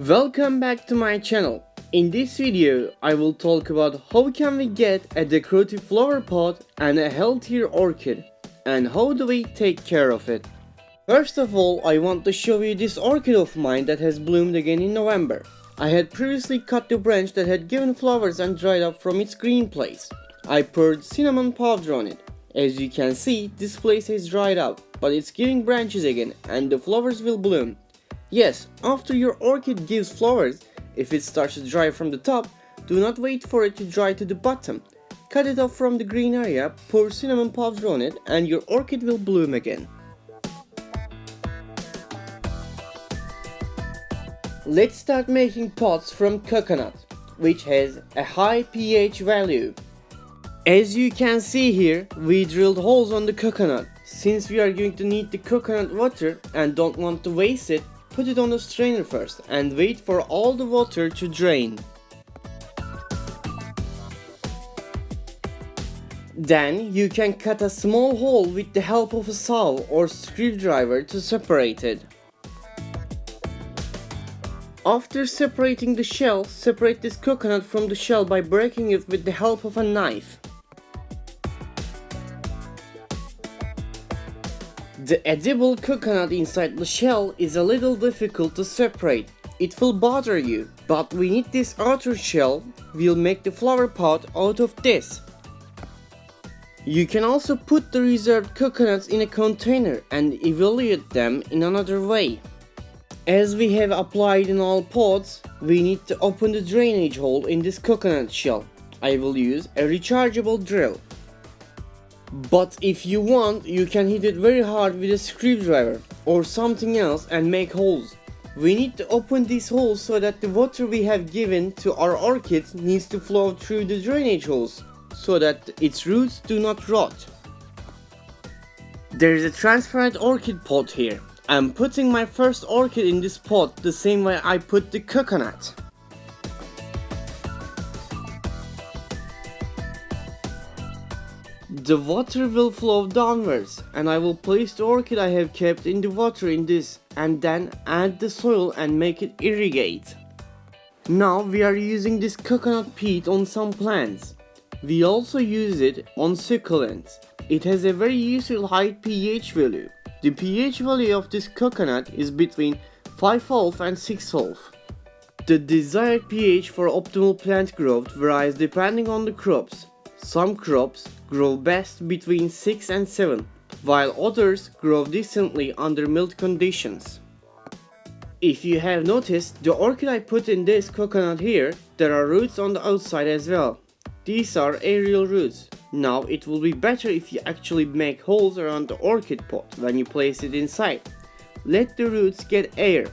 Welcome back to my channel. In this video, I will talk about how can we get a decorative flower pot and a healthier orchid, and how do we take care of it. First of all, I want to show you this orchid of mine that has bloomed again in November. I had previously cut the branch that had given flowers and dried up from its green place. I poured cinnamon powder on it. As you can see, this place has dried up, but it's giving branches again and the flowers will bloom. Yes, after your orchid gives flowers, if it starts to dry from the top, do not wait for it to dry to the bottom. Cut it off from the green area, pour cinnamon powder on it, and your orchid will bloom again. Let's start making pots from coconut, which has a high pH value. As you can see here, we drilled holes on the coconut. Since we are going to need the coconut water and don't want to waste it, put it on a strainer first and wait for all the water to drain. Then you can cut a small hole with the help of a saw or screwdriver to separate it. After separating the shell, separate this coconut from the shell by breaking it with the help of a knife. The edible coconut inside the shell is a little difficult to separate. It will bother you, but we need this outer shell. We'll make the flower pot out of this. You can also put the reserved coconuts in a container and evaluate them in another way. As we have applied in all pots, we need to open the drainage hole in this coconut shell. I will use a rechargeable drill. But if you want, you can hit it very hard with a screwdriver or something else and make holes. We need to open these holes so that the water we have given to our orchids needs to flow through the drainage holes so that its roots do not rot. There is a transparent orchid pot here. I'm putting my first orchid in this pot the same way I put the coconut. The water will flow downwards and I will place the orchid I have kept in the water in this and then add the soil and make it irrigate. Now we are using this coconut peat on some plants. We also use it on succulents. It has a very useful high pH value. The pH value of this coconut is between 5,5 and 6,5. The desired pH for optimal plant growth varies depending on the crops. Some crops grow best between 6 and 7, while others grow decently under mild conditions. If you have noticed, the orchid I put in this coconut here, there are roots on the outside as well. These are aerial roots. Now it will be better if you actually make holes around the orchid pot when you place it inside. Let the roots get air.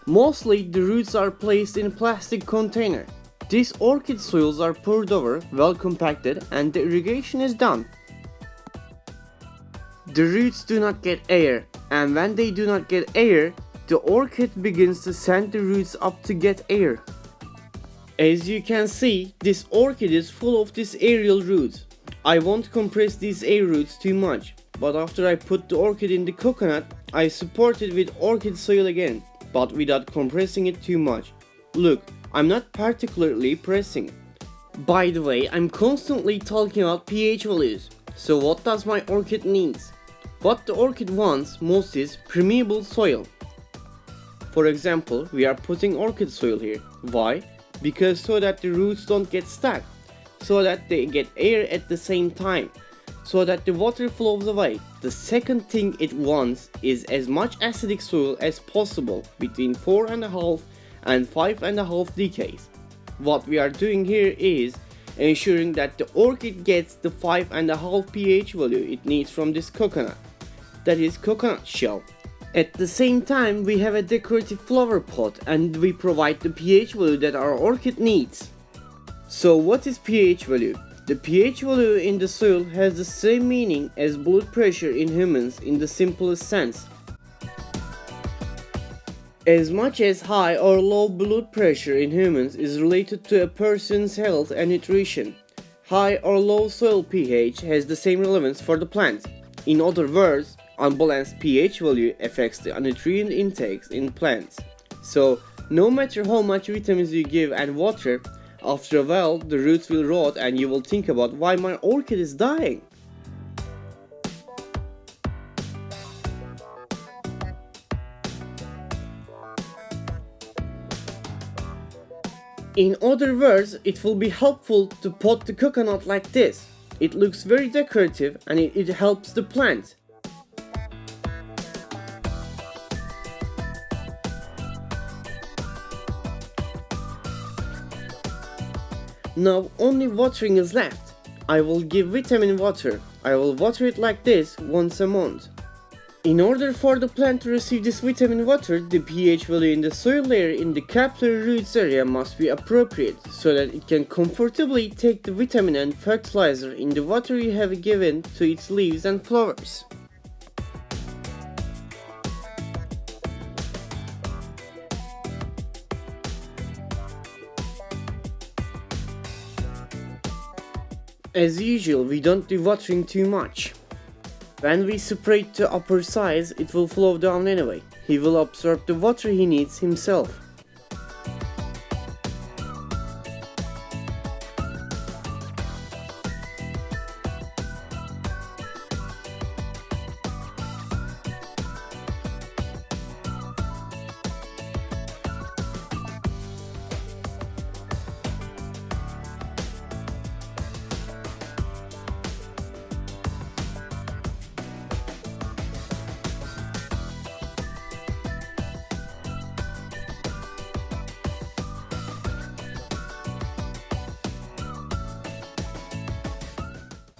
Mostly the roots are placed in a plastic container. These orchid soils are poured over, well compacted, and the irrigation is done. The roots do not get air, and when they do not get air, the orchid begins to send the roots up to get air. As you can see, this orchid is full of these aerial roots. I won't compress these air roots too much, but after I put the orchid in the coconut, I support it with orchid soil again, but without compressing it too much. Look, I'm not particularly pressing. By the way, I'm constantly talking about pH values. So what does my orchid needs? What the orchid wants most is permeable soil. For example, we are putting orchid soil here. Why? Because so that the roots don't get stuck, so that they get air at the same time, so that the water flows away. The second thing it wants is as much acidic soil as possible, between 4.5 and 5.5 decays. What we are doing here is ensuring that the orchid gets the 5.5 pH value it needs from this coconut, that is coconut shell. At the same time, we have a decorative flower pot and we provide the pH value that our orchid needs. So what is pH value? The pH value in the soil has the same meaning as blood pressure in humans in the simplest sense. As much as high or low blood pressure in humans is related to a person's health and nutrition, high or low soil pH has the same relevance for the plant. In other words, unbalanced pH value affects the nutrient intakes in plants. So No matter how much vitamins you give and water, after a while the roots will rot and you will think about why my orchid is dying. In other words, it will be helpful to pot the coconut like this. It looks very decorative and it helps the plant. Now only watering is left. I will give vitamin water. I will water it like this once a month. In order for the plant to receive this vitamin water, the pH value in the soil layer in the capillary roots area must be appropriate so that it can comfortably take the vitamin and fertilizer in the water you have given to its leaves and flowers. As usual, we don't do watering too much. When we spray it to upper size, it will flow down anyway. He will absorb the water he needs himself.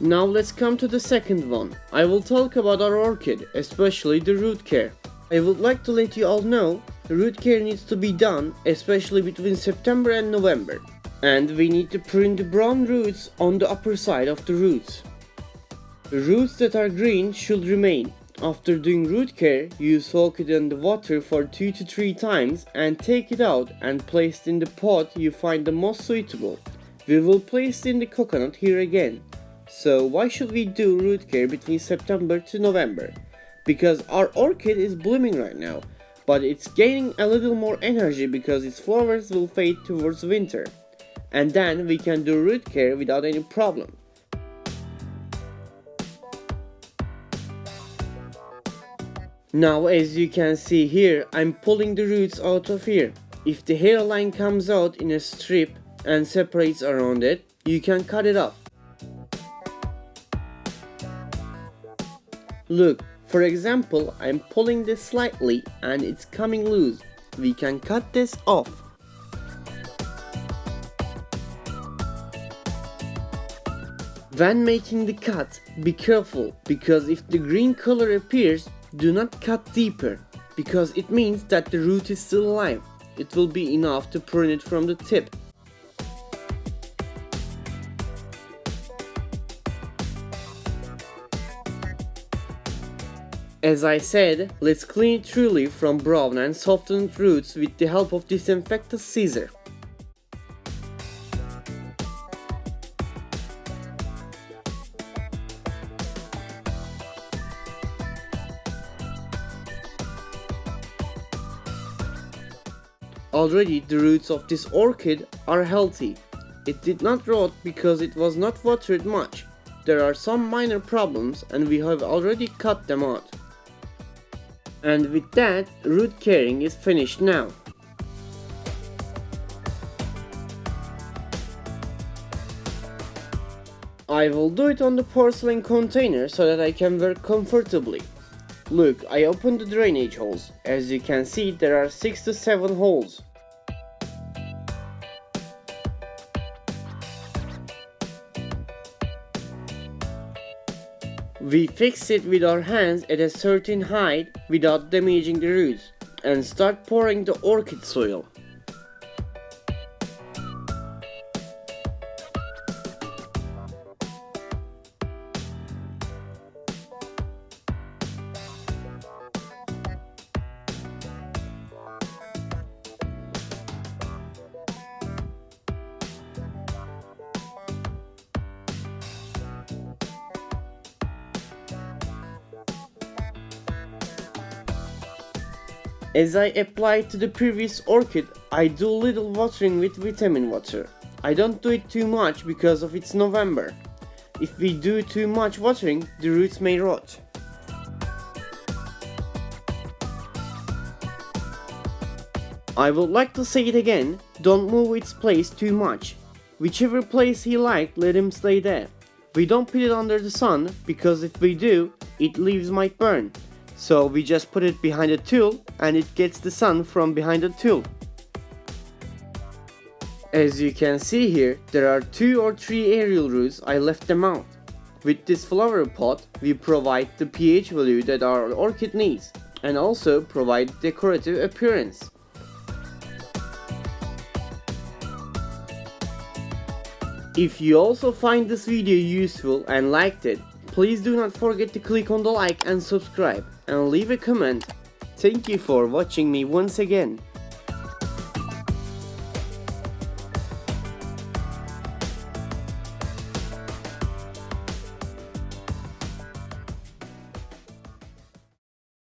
Now let's come to the second one. I will talk about our orchid, especially the root care. I would like to let you all know, root care needs to be done, especially between September and November. And we need to prune the brown roots on the upper side of the roots. The roots that are green should remain. After doing root care, you soak it in the water for 2 to 3 times and take it out and place it in the pot you find the most suitable. We will place it in the coconut here again. So why should we do root care between September to November? Because our orchid is blooming right now, but it's gaining a little more energy because its flowers will fade towards winter. And then we can do root care without any problem. Now as you can see here, I'm pulling the roots out of here. If the hairline comes out in a strip and separates around it, you can cut it off. Look, for example, I'm pulling this slightly and it's coming loose. We can cut this off. When making the cut, be careful because if the green color appears, do not cut deeper because it means that the root is still alive. It will be enough to prune it from the tip. As I said, let's clean it truly from brown and softened roots with the help of disinfectant scissor. Already the roots of this orchid are healthy. It did not rot because it was not watered much. There are some minor problems and we have already cut them out. And with that, root caring is finished now. I will do it on the porcelain container so that I can work comfortably. Look, I opened the drainage holes. As you can see, there are 6 to 7 holes. We fix it with our hands at a certain height without damaging the roots and start pouring the orchid soil. As I applied to the previous orchid, I do little watering with vitamin water. I don't do it too much because of it's November. If we do too much watering, the roots may rot. I would like to say it again, don't move its place too much. Whichever place he liked, let him stay there. We don't put it under the sun, because if we do, its leaves might burn. So we just put it behind a tool and it gets the sun from behind the tool. As you can see here, there are 2 or 3 aerial roots, I left them out. With this flower pot, we provide the pH value that our orchid needs and also provide decorative appearance. If you also find this video useful and liked it, please do not forget to click on the like and subscribe and leave a comment. Thank you for watching me once again.